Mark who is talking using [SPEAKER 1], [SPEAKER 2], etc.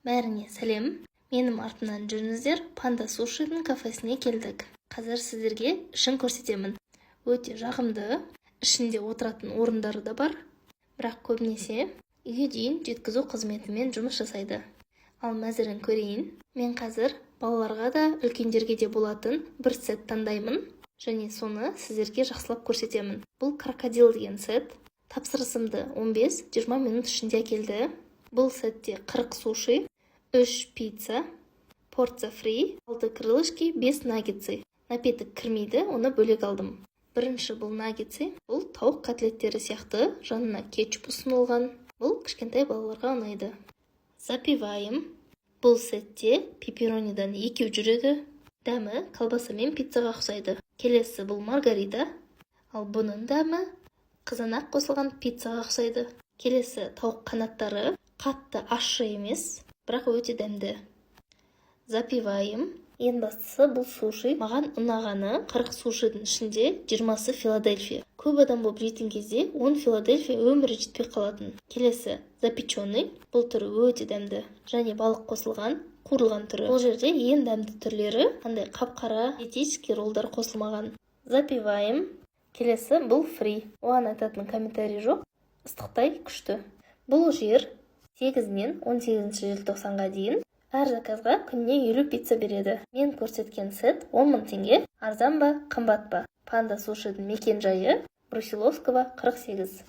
[SPEAKER 1] Бәріңе сәлем. Менің артымнан жүріңіздер, Панда Сушидің кафесіне келдік. Қазір сіздерге ішін көрсетемін. Өте жағымды, ішінде отыратын орындары да бар, бірақ көбінесе үйге дейін жеткізу қызметімен жұмыс жасайды. Ал мәзірін көрейін. Мен қазір балаларға да, үлкендерге де болатын бір сет таңдаймын, және соны сіздерге жақсылап көрсетемін. Бұл крокодил деген сет. Тапсырысымды 15-20 минут ішінде келді. Бұл сетте 40 суши, 3 пицца, порция фри, 6 крылышки, 5 наггетсы. Напиток кірмейді, оны бөлек алдым. Бірінші бұл наггетсы, бұл тауық котлеттері сияқты, жанына кетчуп ұсынылған. Бұл кішкентай балаларға ұнайды. Запиваем. Бұл сетте пепперонидан 2 жүреді. Дәмі колбаса мен пиццаға ұқсайды. Келесі бұл маргарита. Ал бұның дәмі қызанақ қосылған пиццаға ұқсайды. Келесі тауық қанаттары. Қатты ащы емес, бірақ өте дәмді. Запиваем. Ең бастысы бұл суши. Маған ұнағаны 40 сушидің ішінде 20-сы Филадельфия. Көп адам болып жейтін кезде 10 Филадельфия өмірі жетпей қалатын. Келесі запеченный. Бұл түрі өте дәмді. Және балық қосылған, қуырылған түрі. Бұл жерде ең дәмді түрлері қандай қап-қара диетический роллдар қосылмаған. Запиваем. Келесі бұл фри. Оған айтатын комментарий жоқ. Ыстықтай күшті. Бұл жер 8-нен 18 желтоқсанға дейін әр заказға күніне 50 пицца береді. Мен көрсеткен сет 10 000 теңге. Арзан ба, қымбат па? Панда Сушидің мекен жайы Брусиловского 48.